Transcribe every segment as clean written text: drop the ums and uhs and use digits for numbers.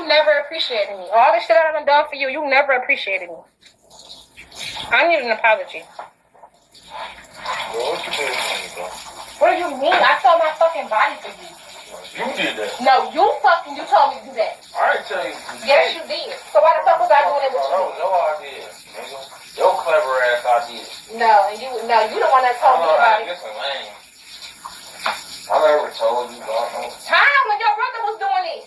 you never appreciated me. All the shit I done done for you, you never appreciated me. I need an apology. Well, what you did for me, though? What do you mean? I sold my fucking body for you. You did that. No, you told me to do that. I didn't tell you. Yes, you did. So why the fuck was I doing it with you? That was your idea, nigga. Your clever ass idea. No, you the one that told me about it. This is lame. I never told you about no. How? When your brother was doing it.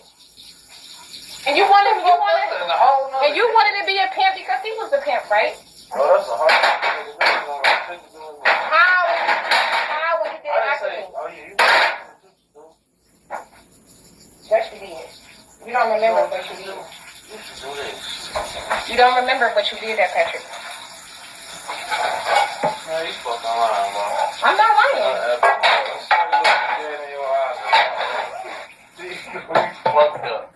And you wanted to be a pimp because he was the pimp, right? No, that's a hard thing. How when he did it after me? Oh, yeah, you Yes, you did. You don't remember what you did. You should do this. You don't remember what you did, that Patrick. Man, you fucking lying, bro. I'm not lying. Fucked up.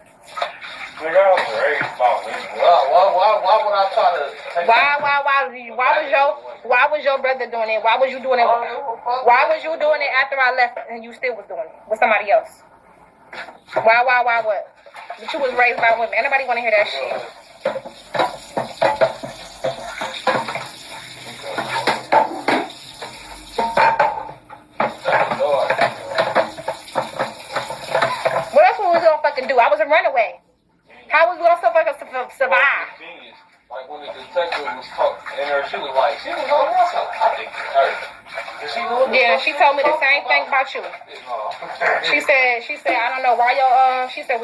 Nigga, I was raised about me. Why would I try to take Why was your brother doing it? Why was you doing it? Why was you doing it after I left and you still was doing it with somebody else? Why what? But you was raised by women. Anybody want to hear that shit? Well, that's what we was gonna fucking do. I was a runaway. How was we gonna survive? Like when the detective was talking, and she was like, she was on that side. I think it's her. Yeah, she told me the same thing about you. She said, I don't know why she said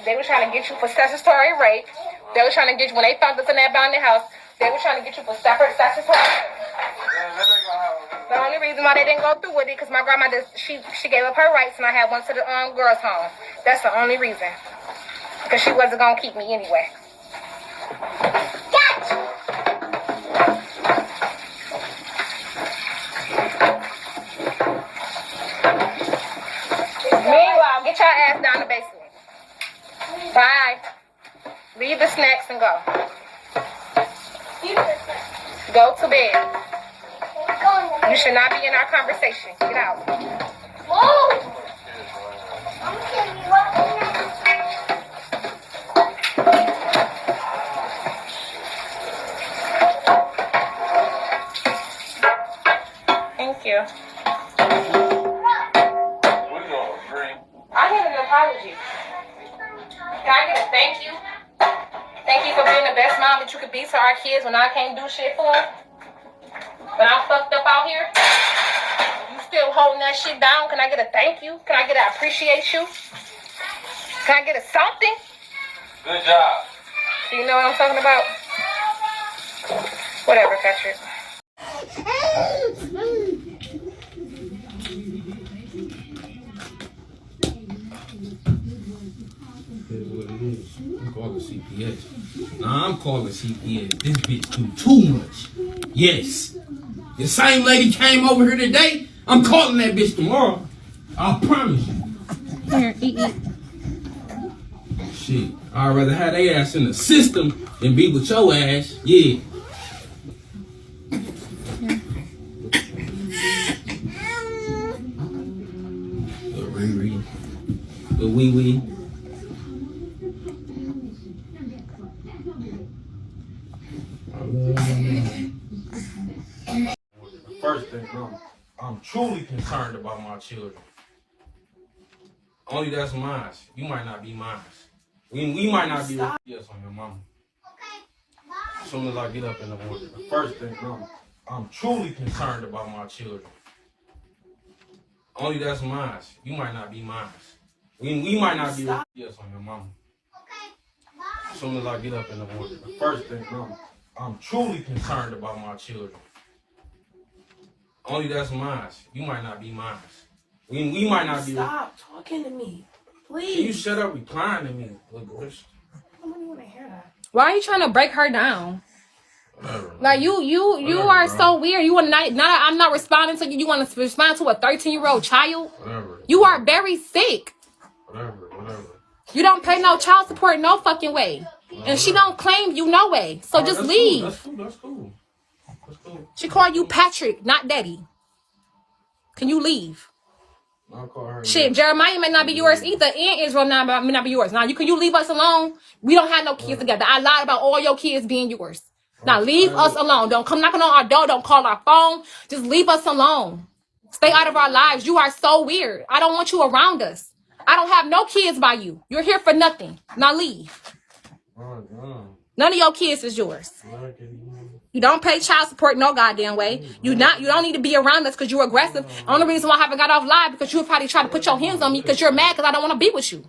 they were trying to get you for statutory rape. They were trying to get you when they found us in that bounded house. They were trying to get you for separate statutory rape. The only reason why they didn't go through with it because my grandma she gave up her rights and I had one to the girls' home. That's the only reason. Because she wasn't gonna keep me anyway. Meanwhile, get your ass down the basement. Bye. Leave the snacks and go. Go to bed. You should not be in our conversation. Get out. Thank you. I need an apology. Can I get a thank you? Thank you for being the best mom that you could be to our kids when I can't do shit for them. When I'm fucked up out here, you still holding that shit down. Can I get a thank you? Can I get a appreciate you? Can I get a something? Good job. Do you know what I'm talking about? Whatever, Patrick. I'm calling CPS. Nah, I'm calling CPS. This bitch do too much. Yes. The same lady came over here today. I'm calling that bitch tomorrow. I promise you. Here, eat. Shit. I'd rather have their ass in the system than be with your ass. Yeah. Little Riri. Little wee wee. First thing, I'm truly concerned about my children. Only that's mine. You might not be mine. We might not be yes on your mama. As soon as I get up in the morning. The first thing, I'm truly concerned about my children. Only that's mine. You might not be mine. We might not be yes on your mama. As soon as I get up in the morning. The first thing, I'm truly concerned about my children. Only that's mine. You might not be mine. We might not be. Stop talking to me, please. Can you shut up replying to me? I don't want to hear that. Why are you trying to break her down? Whatever. Like you are bro. So weird. You want not I'm not responding to you. You want to respond to a 13-year-old child? Whatever. You are very sick. Whatever. You don't pay no child support no fucking way. Whatever. And she don't claim you no way. So just leave. Cool. That's cool. She called you Patrick, not Daddy. Can you leave? I'll call her. Shit, Jeremiah may not be yours either, and Israel may not be yours. Now, you leave us alone? We don't have no kids together. I lied about all your kids being yours. Now, leave us alone. Don't come knocking on our door. Don't call our phone. Just leave us alone. Stay out of our lives. You are so weird. I don't want you around us. I don't have no kids by you. You're here for nothing. Now, leave. None of your kids is yours. You don't pay child support no goddamn way. You don't need to be around us because you're aggressive. The only reason why I haven't got off live because you probably try to put your hands on me because you're mad because I don't want to be with you.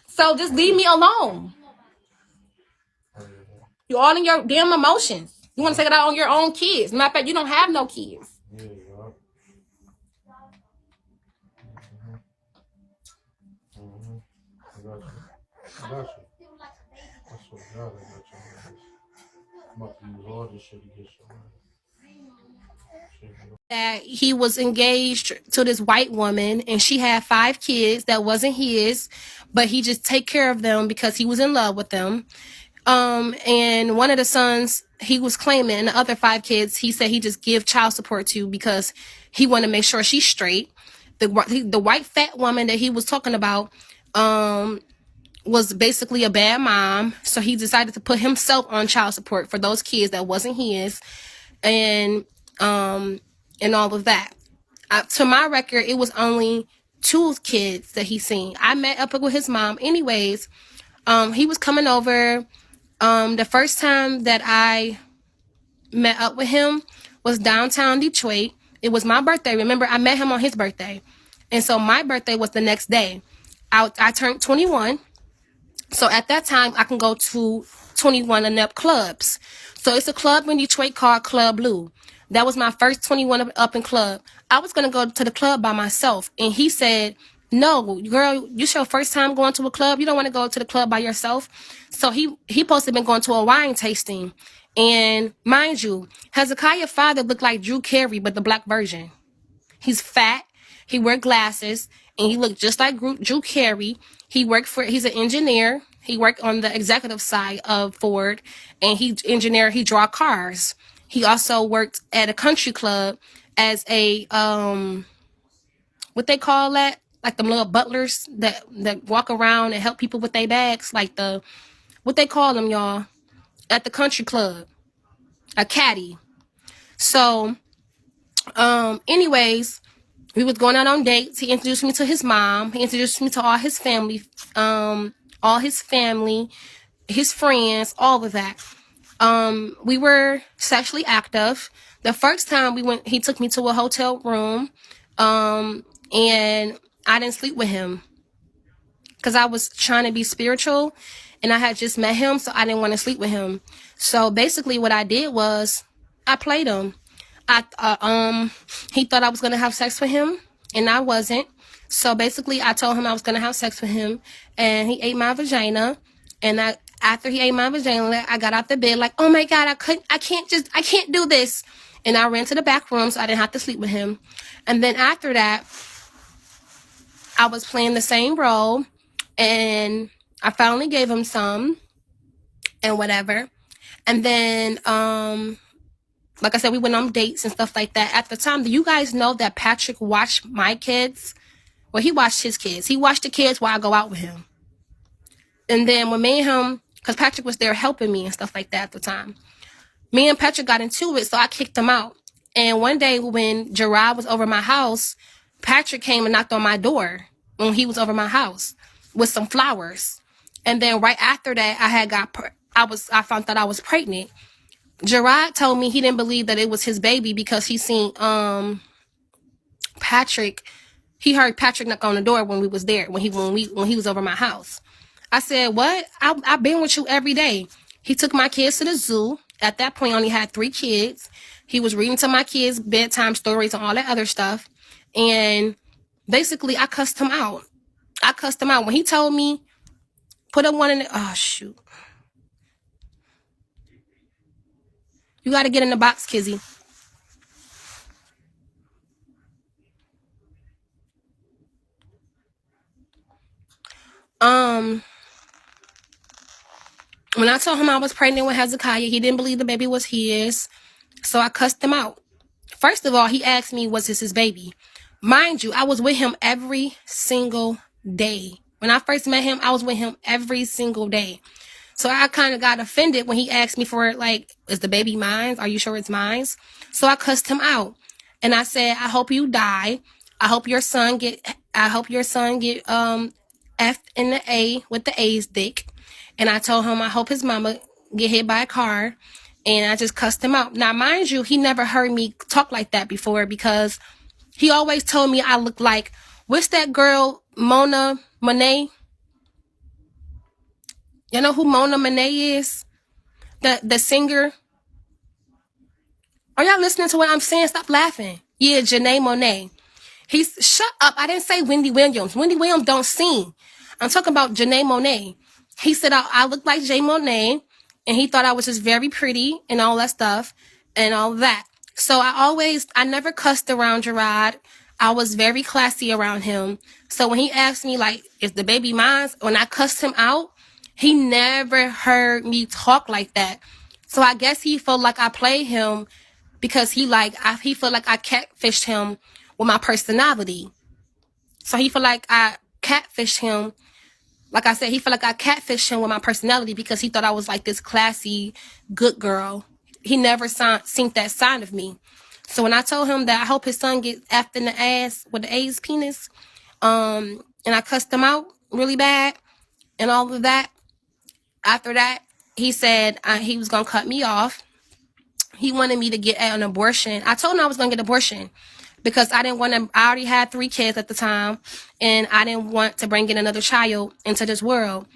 So just leave me alone. You're all in your damn emotions. You want to take it out on your own kids. Matter of fact, you don't have no kids. I got you. I swear to God, I got you. I'm about to use all this shit to get you. That he was engaged to this white woman and she had 5 kids that wasn't his, but he just take care of them because he was in love with them. And one of the sons he was claiming, and the other 5 kids he said he just give child support to because he wanted to make sure she's straight. The white fat woman that he was talking about was basically a bad mom, so he decided to put himself on child support for those kids that wasn't his, and all of that. To my record, it was only 2 kids that he seen. I met up with his mom anyways. He was coming over. The first time that I met up with him was downtown Detroit. It was my birthday. Remember, I met him on his birthday, and so my birthday was the next day. I turned 21. So at that time, I can go to 21 and up clubs. So it's a club in Detroit called Club Blue. That was my first 21 up in club. I was going to go to the club by myself. And he said, no, girl, it's your first time going to a club. You don't want to go to the club by yourself. So he supposed to have been going to a wine tasting. And mind you, Hezekiah's father looked like Drew Carey, but the black version. He's fat. He wear glasses. And he looked just like Drew Carey. He's an engineer. He worked on the executive side of Ford. And he draw cars. He also worked at a country club as a, what they call that? Like them little butlers that walk around and help people with their bags. Like what they call them, y'all? At the country club. A caddy. So, anyways, we was going out on dates. He introduced me to his mom. He introduced me to all his family, his friends, all of that. We were sexually active. The first time we went, he took me to a hotel room, and I didn't sleep with him because I was trying to be spiritual, and I had just met him, so I didn't want to sleep with him. So basically, what I did was I played him. He thought I was gonna have sex with him, and I wasn't. So basically, I told him I was gonna have sex with him, and he ate my vagina. And after he ate my vagina, I got out the bed like, oh my God, I can't do this. And I ran to the back room so I didn't have to sleep with him. And then after that, I was playing the same role, and I finally gave him some, and whatever. And then, like I said, we went on dates and stuff like that. At the time, do you guys know that Patrick watched my kids? Well, he watched his kids. He watched the kids while I go out with him. And then when me and him, because Patrick was there helping me and stuff like that at the time, me and Patrick got into it, so I kicked him out. And one day when Gerard was over my house, Patrick came and knocked on my door when he was over my house with some flowers. And then right after that, I found out I was pregnant. Gerard told me he didn't believe that it was his baby because he seen Patrick. He heard Patrick knock on the door when we was there, when he was over my house. I said, what? I've been with you every day. He took my kids to the zoo. At that point, I only had 3 kids. He was reading to my kids bedtime stories and all that other stuff. And basically, I cussed him out. When he told me, put a one in the, oh, shoot. You got to get in the box, Kizzy. When I told him I was pregnant with Hezekiah, he didn't believe the baby was his. So I cussed him out. First of all, he asked me, was this his baby? Mind you, I was with him every single day. When I first met him, I was with him every single day. So I kind of got offended when he asked me for it, like, is the baby mine? Are you sure it's mine? So I cussed him out. And I said, I hope you die. I hope your son get F in the A with the A's dick. And I told him I hope his mama get hit by a car. And I just cussed him out. Now, mind you, he never heard me talk like that before because he always told me I look like, what's that girl, Mona Monet? You know who Mona Monet is? The singer. Are y'all listening to what I'm saying? Stop laughing. Yeah, Janae Monet. Shut up. I didn't say Wendy Williams. Wendy Williams don't sing. I'm talking about Janae Monet. He said I look like Jay Monet, and he thought I was just very pretty and all that stuff and all that. So I never cussed around Gerard. I was very classy around him. So when he asked me, like, is the baby mine? When I cussed him out, he never heard me talk like that. So I guess he felt like I played him because he felt like I catfished him with my personality. So he felt like I catfished him. Like I said, he felt like I catfished him with my personality because he thought I was like this classy, good girl. He never seen that side of me. So when I told him that I hope his son gets effed in the ass with the A's penis, and I cussed him out really bad and all of that, after that, he said he was going to cut me off. He wanted me to get an abortion. I told him I was going to get an abortion because I already had 3 kids at the time, and I didn't want to bring in another child into this world.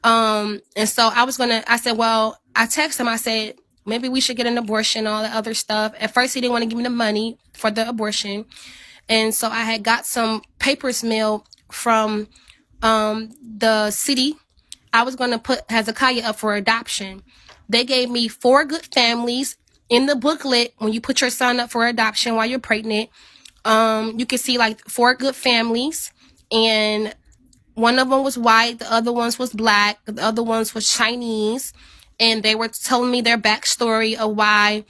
And so I said, well, I texted him, I said, maybe we should get an abortion, all that other stuff. At first, he didn't want to give me the money for the abortion. And so I had got some papers mailed from the city. I was going to put Hezekiah up for adoption. They gave me 4 good families. In the booklet, when you put your son up for adoption while you're pregnant, you can see like 4 good families, and one of them was white, the other ones was black, the other ones was Chinese, and they were telling me their backstory of why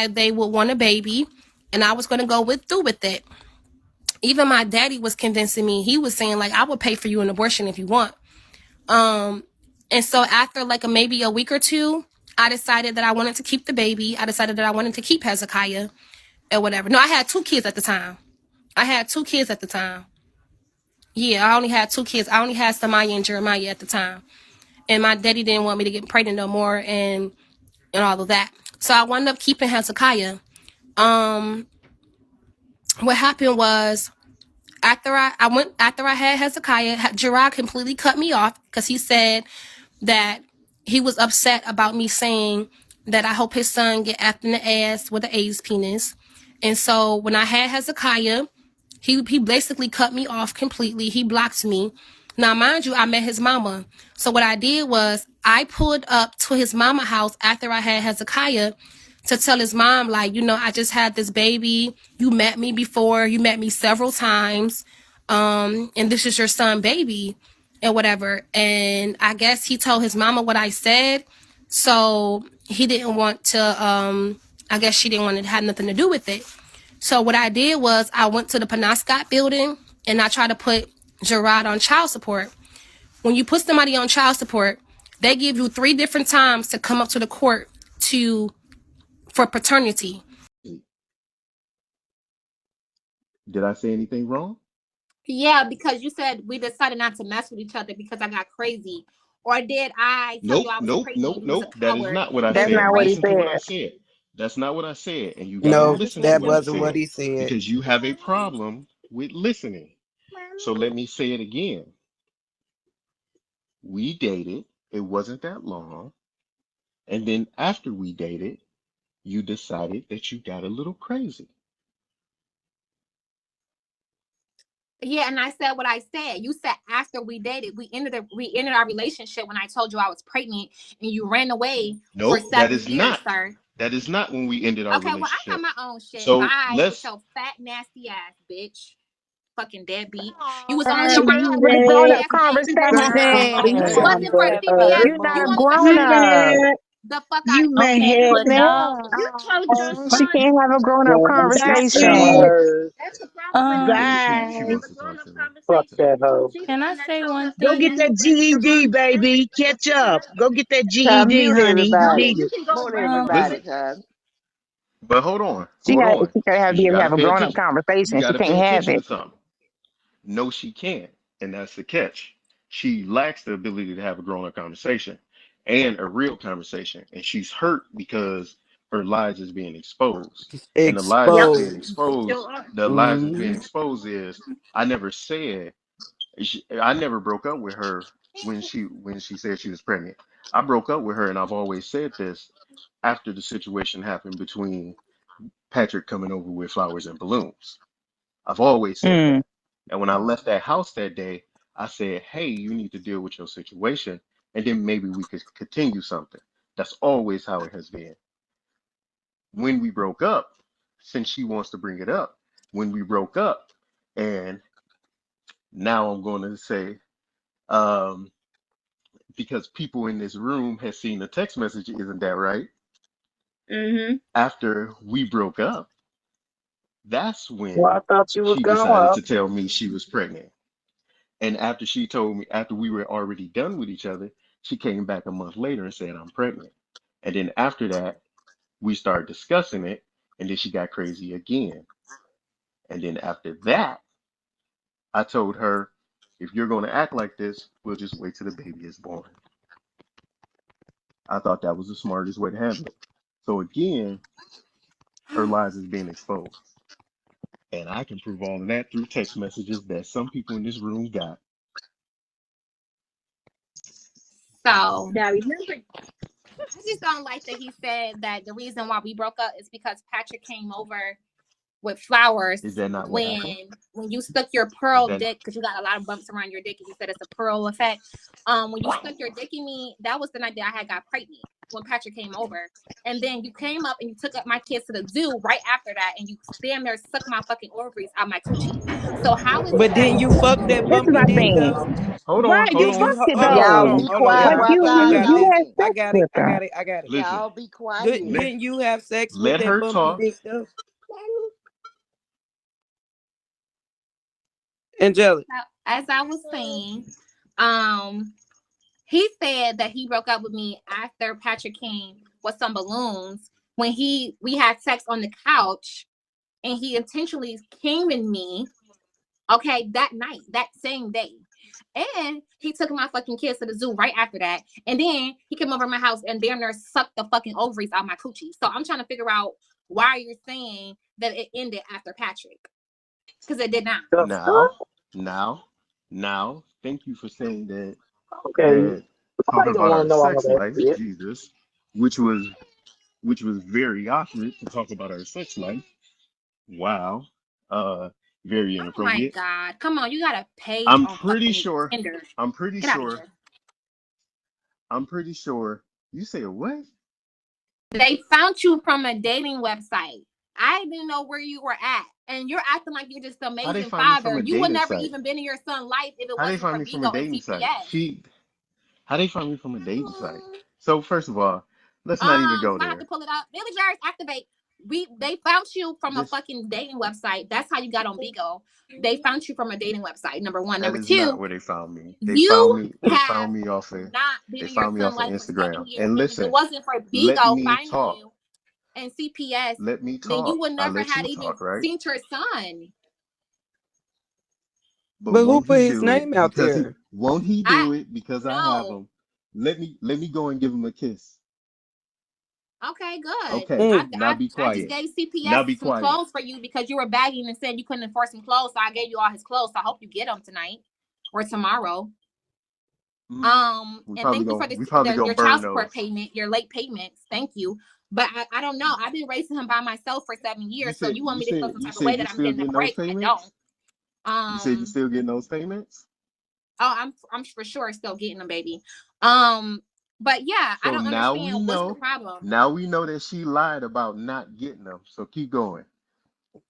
they would want a baby, and I was going to go through with it. Even my daddy was convincing me. He was saying like, I would pay for you an abortion if you want. And so after like maybe a week or 2, I decided that I wanted to keep the baby. I decided that I wanted to keep Hezekiah or whatever. No, I had 2 kids at the time. Yeah, I only had 2 kids. I only had Samaya and Jeremiah at the time. And my daddy didn't want me to get pregnant no more and all of that. So I wound up keeping Hezekiah. What happened was after I had Hezekiah, Gerard completely cut me off because he said that he was upset about me saying that I hope his son get effed in the ass with the A's penis. And so when I had Hezekiah, he basically cut me off completely. He blocked me. Now, mind you, I met his mama. So what I did was I pulled up to his mama house after I had Hezekiah to tell his mom, like, I just had this baby. You met me before. You met me several times. And this is your son, baby. And whatever. And I guess he told his mama what I said. So he didn't want to, I guess she didn't want to have nothing to do with it. So what I did was I went to the Penobscot building and I tried to put Gerard on child support. When you put somebody on child support, they give you 3 different times to come up to the court for paternity. Did I say anything wrong? Yeah, because you said we decided not to mess with each other because I got crazy. Or did I tell you I was crazy? Nope. That is not what I That's said. not what he Listen to what I said. said. That's not what I said. And you got to No, listen to that what I wasn't what said. he said. Because you have a problem with listening. So let me say it again. We dated. It wasn't that long. And then after we dated, you decided that you got a little crazy. Yeah, and I said what I said. You said after we dated, we ended our relationship when I told you I was pregnant, and you ran away for 7 years, sir. That is not when we ended our relationship. Okay, well, I got my own shit. So bye, let's. With your fat, nasty ass, bitch. Fucking deadbeat. Oh, You was girl, only you around was for a the grown up skinny ass niggas. conversation. It wasn't for skinny ass. You're You not only grown got up. the fuck out of You here. may Okay, heck but now. no. You told your She son can't have a grown up That's conversation. that. hers. That's the problem with Um, you. You She can't Bye. have wants a to grown talk up to me. Fuck conversation. that hoe. She's the can I one that say showed one up to Go the get thing? that school breaking your GED, mom's friend. baby. Catch up. Go get that Child, GED, mute honey. You everybody. need You it. can go Mute break your everybody, Listen, mom's. child. but hold on, She hold got. on. She gotta have, be You able to got to have a pay grown up attention. You conversation. got She to can't pay have attention it. to something. No, she can't, and that's the catch. She lacks the ability to have a grown-up conversation and a real conversation, and she's hurt because her lies is being exposed. And the lies Yep. that's being Exposed. They exposed, still are. the lies that's being Mm-hmm. exposed is I never said I never broke up with her when she said she was pregnant. I broke up with her, and I've always said this after the situation happened between Patrick coming over with flowers and balloons. I've always said Mm. that. And when I left that house that day, I said, hey, you need to deal with your situation, and then maybe we could continue something. That's always how it has been. When we broke up, since she wants to bring it up, when we broke up, and now I'm going to say, um, because people in this room have seen the text message, isn't that right? Mm-hmm. After we broke up, that's Well, when I thought you was she decided gone. to tell me she was pregnant. And after she told me, after we were already done with each other, she came back a month later and said, I'm pregnant. And then after that, we started discussing it. And then she got crazy again. And then after that, I told her, if you're going to act like this, we'll just wait till the baby is born. I thought that was the smartest way to handle it. So again, her lies is being exposed. And I can prove all of that through text messages that some people in this room got. So now remember, I just don't like that he said that the reason why we broke up is because Patrick came over with flowers Is that not what happened? when you stuck your Is pearl that dick, because you got a lot of bumps around your dick and you said it's a pearl effect. When you stuck your dick in me, that was the night that I had got pregnant when Patrick came over. And then you came up and you took up my kids to the zoo right after that, and you damn near sucked my fucking ovaries out my coochie. So how is it but that didn't you fuck that This is bumpy my dick thing. though? Right, you Didn't you? fucked it Hold on, hold Y'all on, though. be hold on. quiet But while I God got you this. had talking. I sex got it. with I her. got it. I got it. listen, Y'all be quiet. let Didn't you have sex with let that her bumpy talk. dick though, Angelic? as I was saying, um, he said that he broke up with me after Patrick came with some balloons when we had sex on the couch, and he intentionally came in me, okay, that night, that same day. And he took my fucking kids to the zoo right after that. And then he came over to my house and damn near sucked the fucking ovaries out my coochie. So I'm trying to figure out why you're saying that it ended after Patrick. Because it did not. The Now, fuck? now, thank you for saying that Okay. that talking Nobody don't about want our to know all sex that life, shit. Jesus, which was which was very awkward to talk about our sex life. Wow. Uh very Oh my inappropriate. God. Come on, you got a page I'm on pretty fucking sure, Tinder. I'm pretty Get out of sure, here. I'm pretty sure you say what? They found you from a dating website. I didn't know where you were at. And you're acting like you're just an How they amazing find me from father. a You would dating never site? even been in your son's life if it How they wasn't find for me from a Bigo and dating site? CPS. How they find me from a dating site? So first of all, let's not even go I have to there. pull it up. Billy Jars activate. They found you from a This fucking dating website. That's how you got on Bigo. They found you from a dating website. Number one. that Number is not two, where they found me. you They have found me off of not been they in your found me son's off of life for Instagram. 7 years. And And if it listen, wasn't for let Bigo me finding talk. you and CPS, Let me then you talk. would I never let had you even talk, right? seen your son. But But who won't put he his do it name out there? won't he I do it because I have no. him? Let me go and give him a kiss. Okay, good. Okay, Mm. now be I just quiet. gave Now CPS be some quiet. clothes for you because you were begging and saying you couldn't afford some clothes. So I gave you all his clothes. So I hope you get them tonight or tomorrow. Mhm. And thank you for We probably your gonna child burn support those. payment, your late payments. Thank you. But I don't know. I've been raising him by myself for 7 years. So you want me to feel some You type of way said you that I'm still getting a getting those break? I don't. payments? You said you Um. still getting those payments? Oh, I'm for sure still getting them, baby. Um. But yeah, I So don't understand what's the problem. now we know that she lied about not getting them. So keep going.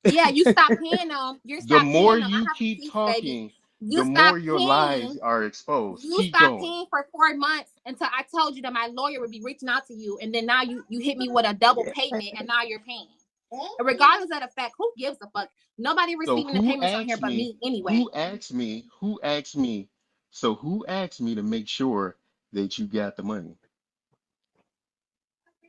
Yeah, you stop paying them. You The stop more paying them. I you have keep receipts, baby. talking, the more your lies are exposed. You Keep stopped going. paying for 4 months until I told you that my lawyer would be reaching out to you, and then now you hit me with a double payment, and now you're paying. And regardless of the fact, who gives a fuck? Nobody So receiving the payments on here but me anyway. Who asked me? So who asked me to make sure that you got the money?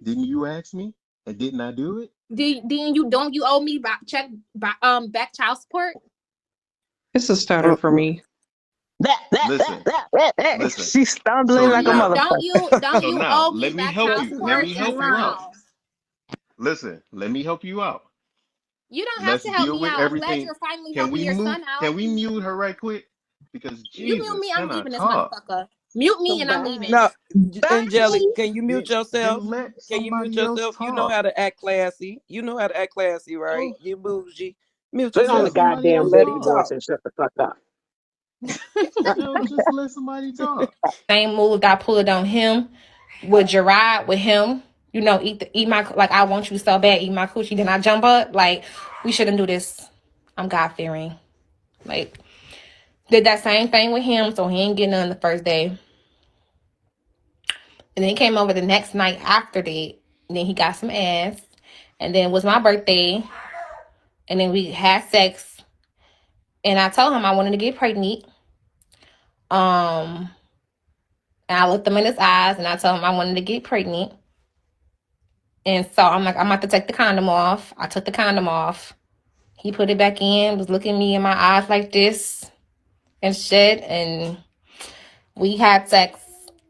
Didn't you ask me? And didn't I do it? Then you owe me back child support? It's a starter for me. Listen. She's stumbling So like a now, motherfucker. Don't so you now, owe me let me back help child you. support? Let me help you out. Wow. Listen, let me help you out. You don't have Let's to help deal me with out. I'm glad everything. you're finally Can helping we your mute? son out. Can we mute her right quick? Because You mute Jesus, me, I'm can I leaving this talk? motherfucker. Mute me and I'm leaving. No, Bye. Angelic, can you mute Then yourself? let Can you mute somebody else yourself? You know talk. how to act classy. You know how to act classy, right? Oh, You bougie. Mute Put on the let yourself somebody and goddamn else let baby him talk. voice talk. and shut the fuck up. No, just let somebody talk. Same move I pulled on him with Gerard with him. You know, eat my, like, I want you so bad, eat my coochie. Then I jump up. Like, we shouldn't do this. I'm God fearing. Like, did that same thing with him, so he ain't getting none the first day. And then he came over the next night after that. And then he got some ass. And then it was my birthday. And then we had sex. And I told him I wanted to get pregnant. And I looked him in his eyes and I told him I wanted to get pregnant. And so I'm like, I'm about to take the condom off. I took the condom off. He put it back in, was looking me in my eyes like this and shit. And we had sex.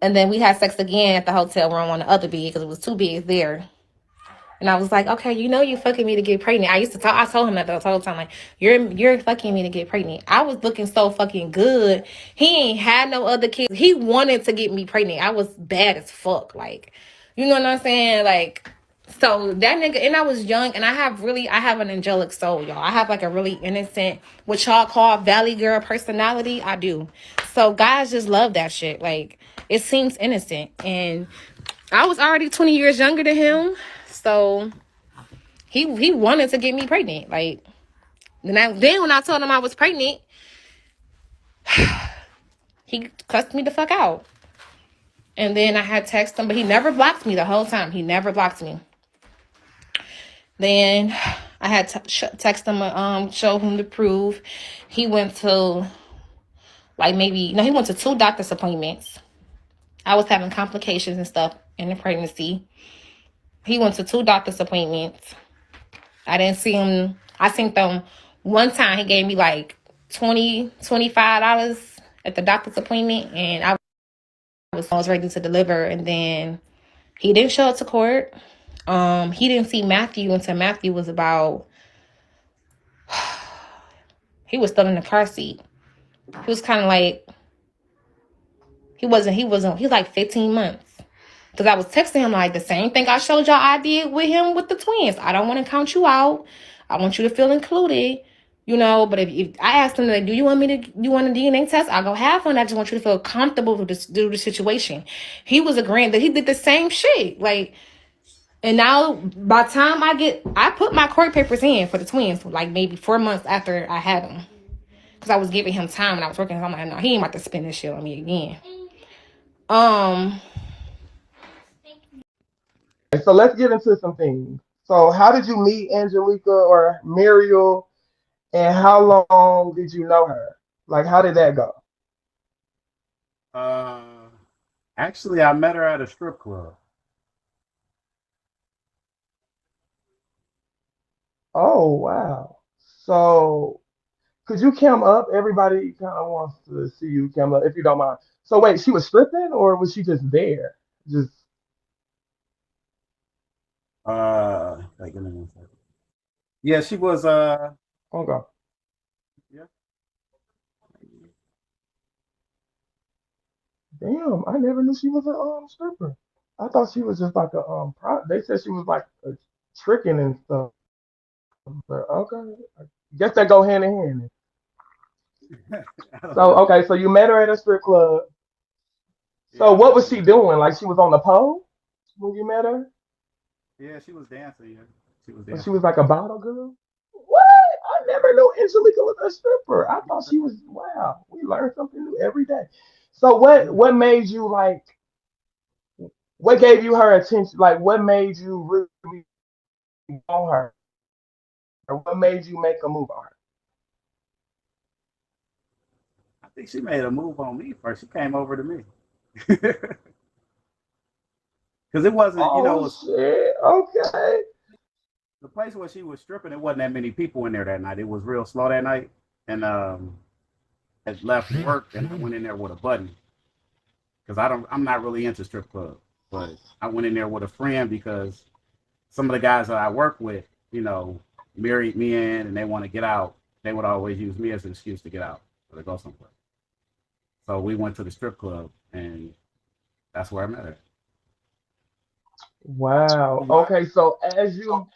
And then we had sex again at the hotel room on the other bed because it was two beds there. And I was like, okay, you know you fucking me to get pregnant. I told him that the whole time, like, you're fucking me to get pregnant. I was looking so fucking good. He ain't had no other kids. He wanted to get me pregnant. I was bad as fuck. Like, you know what I'm saying? Like, so that nigga, and I was young, and I have an angelic soul, y'all. I have like a really innocent, what y'all call valley girl personality. I do. So guys just love that shit. Like, it seems innocent. And I was already 20 years younger than him. So he wanted to get me pregnant. Like, then when I told him I was pregnant, he cussed me the fuck out. And then I had text him, but he never blocked me the whole time. He never blocked me. Then I had text him, show him the proof. He went to he went to 2 doctor's appointments. I was having complications and stuff in the pregnancy. He went to 2 doctor's appointments. I didn't see him. I seen them one time. He gave me like $25 at the doctor's appointment, and I was ready to deliver. And then he didn't show up to court. He didn't see Matthew until Matthew was about. He was still in the car seat. He was kind of like. He was like 15 months. Because I was texting him like the same thing I showed y'all I did with him with the twins. I don't want to count you out. I want you to feel included. You know, but if I asked him, like, do you want a DNA test? I'll go have one. I just want you to feel comfortable with this, do the situation. He was agreeing that he did the same shit. Like, and now by the time I put my court papers in for the twins, like maybe 4 months after I had them. Because I was giving him time and I was working. I'm like, no, he ain't about to spend this shit on me again. So let's get into some things. So how did you meet Angelica or Muriel, and how long did you know her? Like, how did that go? Actually, I met her at a strip club. Oh, wow. So could you cam up? Everybody kind of wants to see you cam up, if you don't mind. So wait, she was stripping or was she just there? Just Like, give me one second. Yeah, she was. okay. Yeah. Damn, I never knew she was a stripper. I thought she was just like a They said she was like tricking and stuff. But okay, I guess that go hand in hand. So okay, so you met her at a strip club. So Yeah, what was she doing? Like she was on the pole when you met her? yeah, she was dancing. Yeah, she was Or she dancing. was like a bottle girl? What? I never knew Angelica was a stripper. I thought she was. Wow, we learn something new every day. So what made you like? What gave you her attention? Like what made you really on her? Or what made you make a move on her? I think she made a move on me first. She came over to me. Because it wasn't, you know, Oh shit. Okay. the place where she was stripping, it wasn't that many people in there that night. It was real slow that night. And had left work and I went in there with a buddy. Because I'm not really into strip clubs. But I went in there with a friend because some of the guys that I work with, you know, married me in and they want to get out. They would always use me as an excuse to get out or to go somewhere. So we went to the strip club and that's where I met her. Wow. Okay. So as you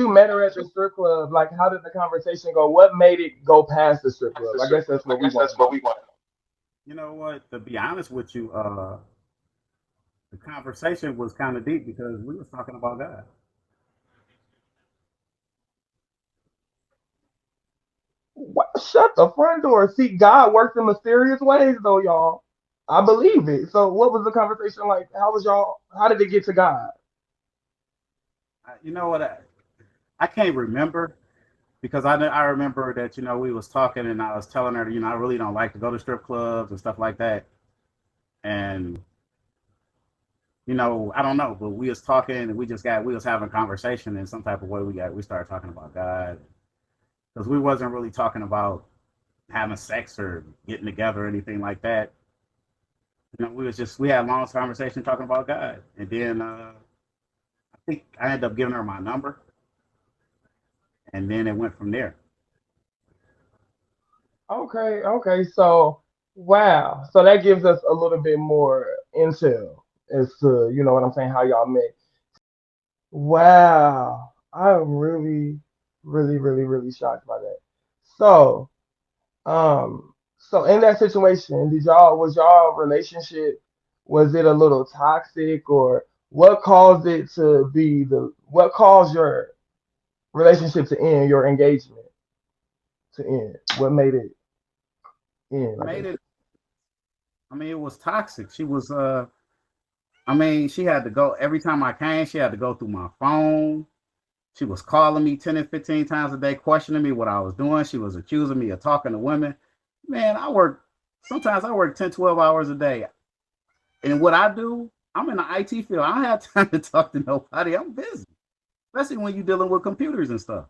met her at the strip club, like how did the conversation go? What made it go past the strip club? I guess that's what we want to know. You know what? To be honest with you, the conversation was kind of deep because we was talking about God. What? Shut the front door. See, God works in mysterious ways, though, y'all. I believe it. So, what was the conversation like? How was y'all? How did it get to God? You know what? I can't remember because I remember that, you know, we was talking and I was telling her, you know, I really don't like to go to strip clubs and stuff like that. And, you know, I don't know, but we was talking and we was having a conversation in some type of way. We started talking about God because we wasn't really talking about having sex or getting together or anything like that. You know, we had a long conversation talking about God. And then I think I ended up giving her my number and then it went from there. Okay, okay. So, wow. So that gives us a little bit more intel as to, you know what I'm saying, how y'all met. Wow. I'm really, really, really, really shocked by that. So, so in that situation, was y'all relationship, was it a little toxic or what caused your relationship to end, your engagement to end? What made it end, I Made guess? it. I mean, it was toxic. I mean, she had to go every time I came. She had to go through my phone. She was calling me 10 and 15 times a day, questioning me what I was doing. She was accusing me of talking to women. Man, sometimes I work 10, 12 hours a day. And what I do, I'm in the IT field. I don't have time to talk to nobody. I'm busy, especially when you're dealing with computers and stuff.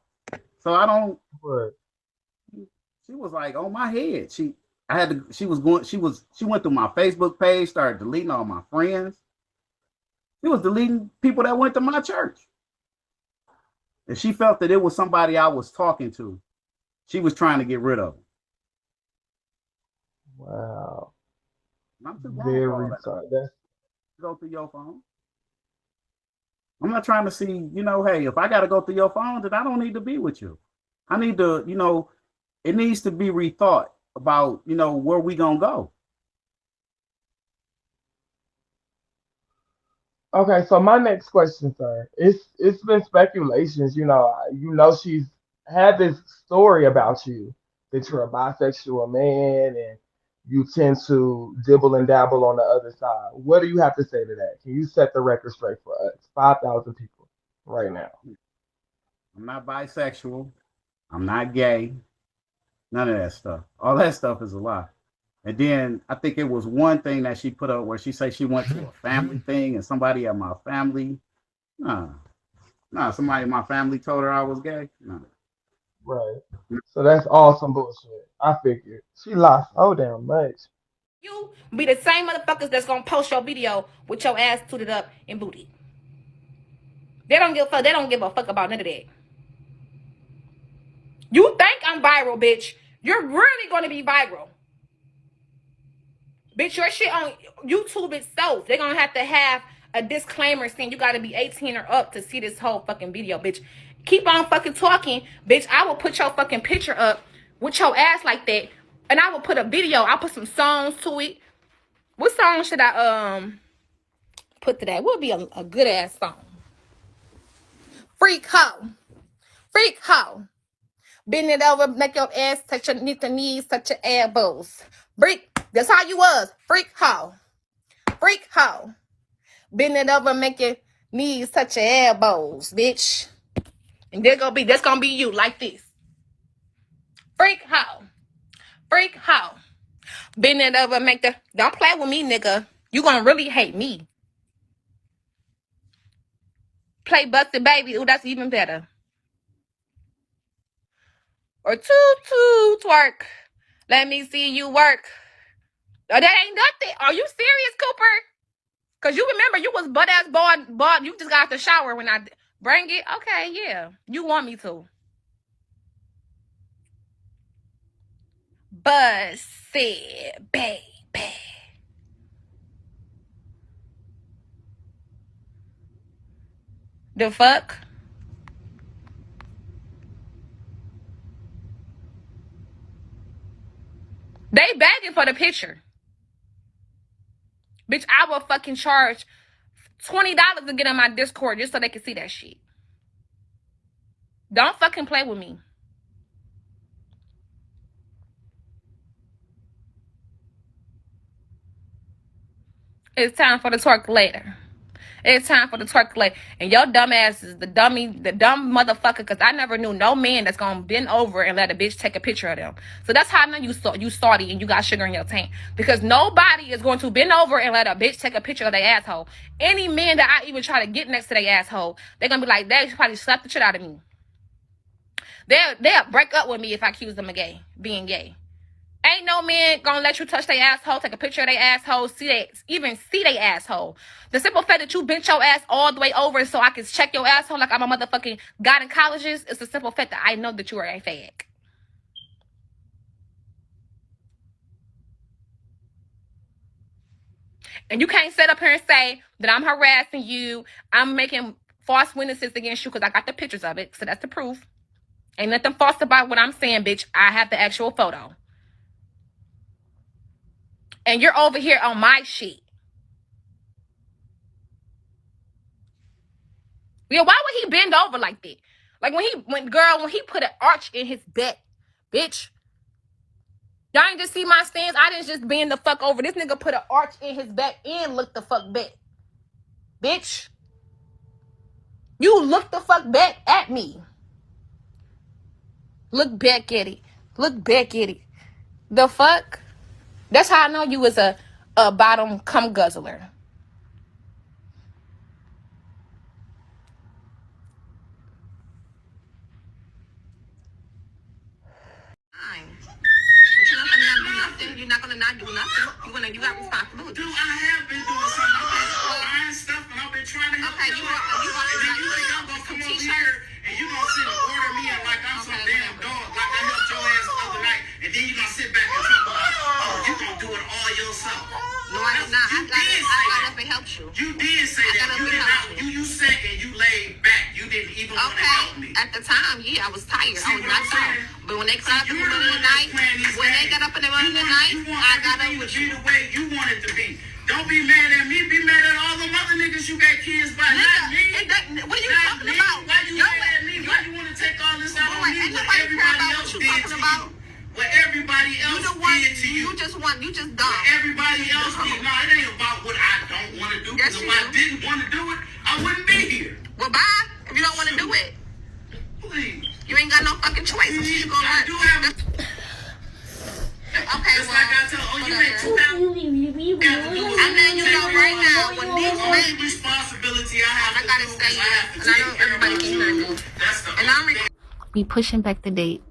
So I don't, But she was like on my head. She went through my Facebook page, started deleting all my friends. She was deleting people that went to my church. And she felt that it was somebody I was talking to. She was trying to get rid of them. wow, And I'm too grown for all very that. sorry. That's Go through your phone. I'm not trying to see, you know, hey, if I got to go through your phone, then I don't need to be with you. I need to, you know, it needs to be rethought about, you know, where we gonna go. okay. So my next question, sir, it's been speculations. She's had this story about you that you're a bisexual man and you tend to dibble and dabble on the other side. What do you have to say to that? Can you set the record straight for us, 5,000 people, right now? I'm not bisexual. I'm not gay. None of that stuff. All that stuff is a lie. And then I think it was one thing that she put up where she said she went to a family thing and somebody at my family, nah, somebody in my family told her I was gay. Nah. Right. So that's all some bullshit. I figured she lost so damn much. You be the same motherfuckers that's gonna post your video with your ass tooted up and booty. They don't give a fuck. They don't give a fuck about none of that. You think I'm viral, bitch? You're really gonna be viral. Bitch, your shit on YouTube itself, they're gonna have to have a disclaimer saying you gotta be 18 or up to see this whole fucking video, bitch. Keep on fucking talking, bitch. I will put your fucking picture up with your ass like that, and I will put a video. I'll put some songs to it. What song should I put to that? What would be a good ass song? Freak hoe. Freak hoe. Bend it over, make your ass touch your knees, touch your elbows. Freak, that's how you was. Freak hoe. Freak hoe. Bend it over, make your knees touch your elbows, bitch. And that's gonna be you, like this. Freak hoe. Freak hoe. Bend it over, don't play with me, nigga. You gonna really hate me. Play Busted Baby. Ooh, that's even better. Or toot twerk. Let me see you work. Oh, that ain't nothing. Are you serious, Cooper? Cause you remember you was butt ass bald. You just got out the shower when I bring it. Okay, yeah. You want me to. Busted Baby. The fuck? They begging for the picture. Bitch, I will fucking charge $20 to get on my Discord just so they can see that shit. Don't fucking play with me. It's time for the twerk later. It's time for the twerk later. And your dumb ass is the dumb motherfucker, because I never knew no man that's gonna bend over and let a bitch take a picture of them. So that's how I know you salty and you got sugar in your tank. Because nobody is going to bend over and let a bitch take a picture of their asshole. Any man that I even try to get next to their asshole, they're gonna be like, they probably slap the shit out of me. They'll break up with me if I accuse them of being gay. Ain't no man gonna let you touch their asshole, take a picture of their asshole, even see their asshole. The simple fact that you bent your ass all the way over so I can check your asshole like I'm a motherfucking gynecologist is the simple fact that I know that you are a fag. And you can't sit up here and say that I'm harassing you, I'm making false witnesses against you because I got the pictures of it, so that's the proof. Ain't nothing false about what I'm saying, bitch. I have the actual photo. And you're over here on my shit. Yeah, why would he bend over like that? Like when he put an arch in his back, bitch. Y'all ain't just see my stance. I didn't just bend the fuck over. This nigga put an arch in his back and looked the fuck back. Bitch. You look the fuck back at me. Look back at it. Look back at it. The fuck? That's how I know you was a bottom cum guzzler. You're not gonna not do nothing. You got responsibility. I have been doing something. Buying stuff, and I've been trying to help you. And then you think I'm gonna come over here and you gonna sit and order me and like I'm some damn dog, like I helped your ass the other night, and then you gonna sit back and talk about, oh, you gonna do it all yourself. No, I did not. I got up and helped you. You did say that. You did not. You said and you laid back. You didn't even want to help me. At the time, yeah, I was tired. I was not tired. But when they got up in the middle of the night, I got up with you. The way you want it to be. Don't be mad at me. Be mad at all the other niggas you got kids by. Not me. What are you talking about? Why you mad at me? Why you want to take all this out on me? Ain't nobody care about what you talking about. What everybody else did to you. You just dumb. What everybody else did. No, it ain't about what I don't want to do. Because if I didn't want to do it, I wouldn't be here. Well, bye. If you don't want to do it. Please. You ain't got no fucking choice. I do have. Okay, just like I told you, make 2,000. I'm letting you know right now. When these only responsibility I have I gotta say that, and I know everybody can hear me. And I'm we pushing back the date.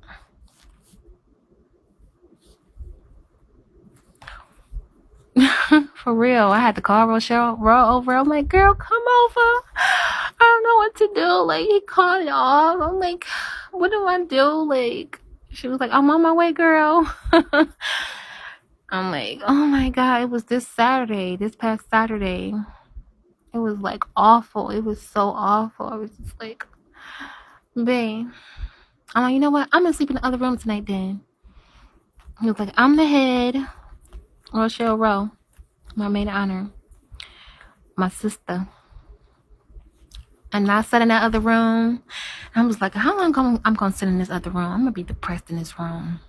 For real, I had to call Rochelle over. I'm like, girl, come over. I don't know what to do. Like, he called it off. I'm like, what do I do? Like, she was like, I'm on my way, girl. I'm like, oh my God, it was this past Saturday. It was like awful. It was so awful. I was just like, babe. I'm like, you know what? I'm gonna sleep in the other room tonight then. He was like, I'm the head. Rochelle Rowe, my maid of honor. My sister. And I sat in that other room. I was like, how long I'm going to sit in this other room? I'm going to be depressed in this room.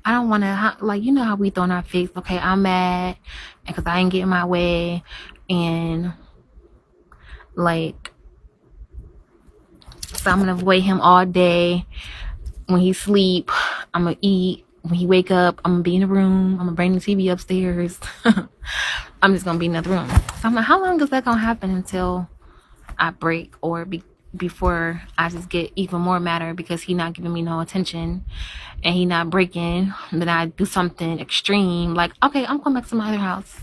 I don't want to, like, you know how we throw in our face, okay, I'm mad because I ain't getting my way. And, like, so I'm going to avoid him all day. When he sleep, I'm going to eat. When he wake up, I'm going to be in the room. I'm going to bring the TV upstairs. I'm just going to be in the room. So I'm like, how long is that going to happen until I break or before I just get even more madder because he not giving me no attention and he not breaking, then I do something extreme like, okay, I'm going back to my other house.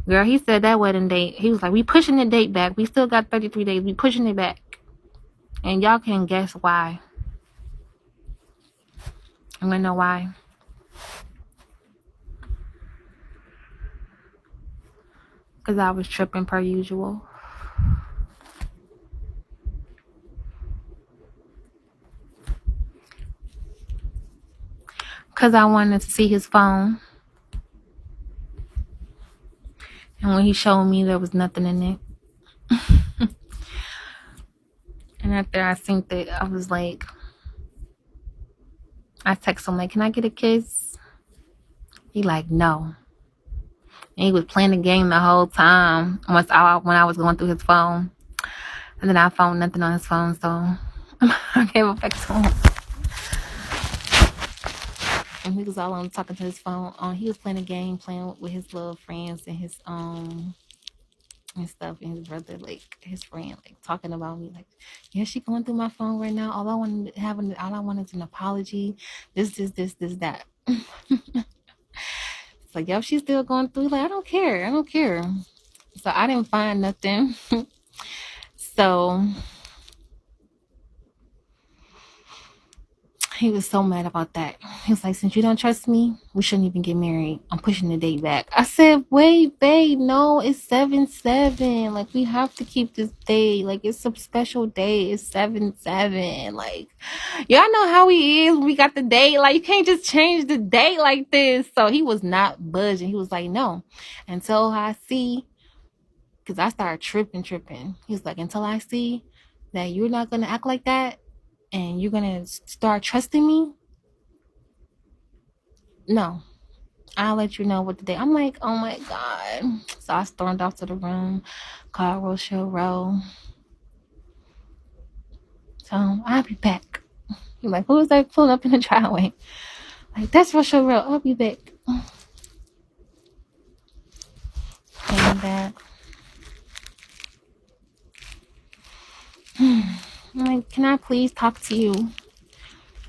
Girl, he said that wedding date, he was like, we pushing the date back. We still got 33 days. We pushing it back. And y'all can guess why. I'm gonna know why. Because I was tripping per usual. Because I wanted to see his phone. And when he showed me, there was nothing in it. And after I synced it, I was like, I text him like, can I get a kiss? He like, no. And he was playing the game the whole time when I was going through his phone. And then I found nothing on his phone, so I gave it back to him. And he was all on talking to his phone. He was playing a game, playing with his little friends and his and stuff, and his brother, like his friend, like talking about me, like, yeah, she going through my phone right now. All I want is an apology. This, that. It's like, yo, she's still going through. Like, I don't care. So I didn't find nothing. So he was so mad about that. He was like, since you don't trust me, we shouldn't even get married. I'm pushing the date back. I said, wait, babe, no, it's 7/7. Like, we have to keep this date. Like, it's a special day. It's 7/7. Like, y'all know how he is. We got the date. Like, you can't just change the date like this. So he was not budging. He was like, no, until I see, because I started tripping. He was like, until I see that you're not going to act like that, and you're gonna start trusting me, no, I'll let you know what the day. I'm like, oh my god. So I stormed off to the room, called Rochelle. So I'll be back. He's like, who is that pulling up in the driveway? Like, that's Rochelle. I'll be back. Came back. I'm like, can I please talk to you?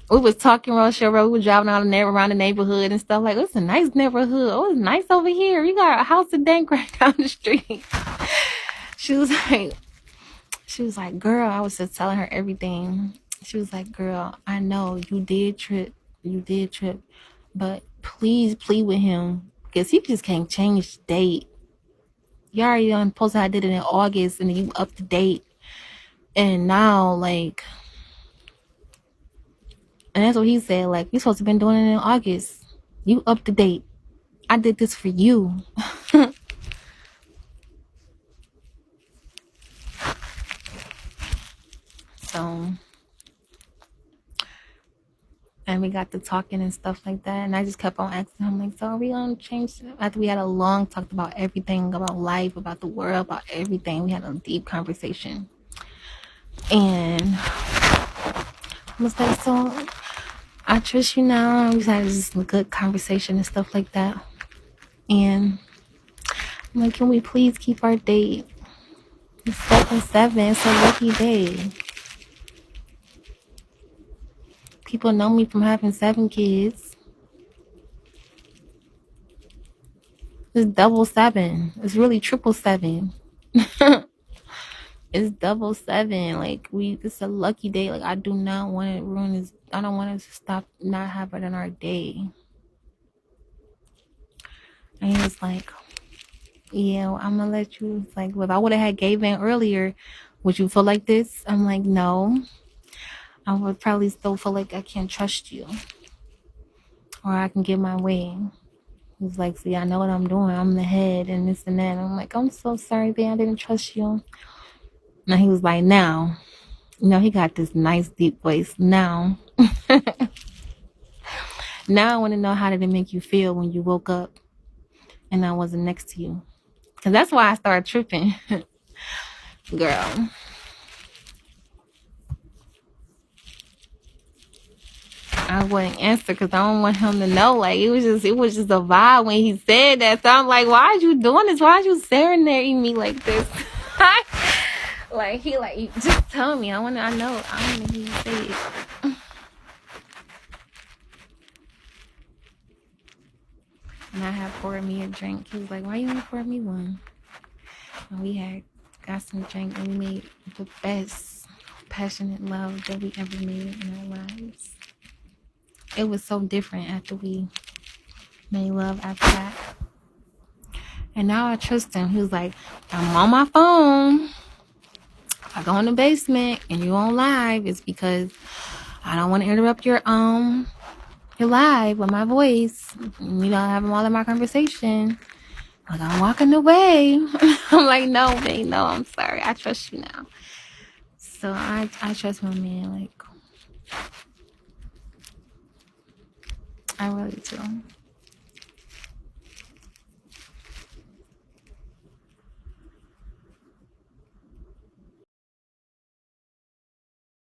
We was talking Rochelle Road. We were driving around the neighborhood and stuff. Like, it's a nice neighborhood. Oh, it's nice over here. You got a house of dank right down the street. She was like, girl, I was just telling her everything. She was like, girl, I know you did trip, but please plead with him because he just can't change the date. You already done posted I did it in August and then you up to date. And now, like, and that's what he said, like, you supposed to been doing it in August. You up to date. I did this for you. So, and we got to talking and stuff like that. And I just kept on asking him, like, so are we going to change? After we had a long talk about everything, about life, about the world, about everything. We had a deep conversation. And I was like, so I trust you now. We had this good conversation and stuff like that. And I'm like, can we please keep our date? It's 7/7. It's a lucky day. People know me from having 7 kids. It's 7/7. It's really 777. It's 7/7. Like, it's a lucky day. Like, I do not want to ruin this. I don't want to stop not having it on our day. And he was like, yeah, well, I'm gonna let you. It's like, well, if I would have had gave in earlier, would you feel like this? I'm like, no. I would probably still feel like I can't trust you, or I can get my way. He was like, see, I know what I'm doing. I'm the head and this and that. And I'm like, I'm so sorry, babe. I didn't trust you. And he was like, now. You know, he got this nice deep voice. Now. Now I want to know how did it make you feel when you woke up and I wasn't next to you. Because that's why I started tripping. Girl. I wouldn't answer because I don't want him to know. Like, it was just a vibe when he said that. So I'm like, why are you doing this? Why are you serenading me like this? Like, just tell me. I know. I want to hear you say it. And I had poured me a drink. He was like, why you want to pour me one? And we had got some drink and we made the best passionate love that we ever made in our lives. It was so different after we made love after that. And now I trust him. He was like, I'm on my phone. If I go in the basement and you on live, it's because I don't want to interrupt your live with my voice. You know, having all of my conversation. Like, I'm walking away. I'm like, no, babe, no, I'm sorry. I trust you now. So I trust my man. Like, I really do.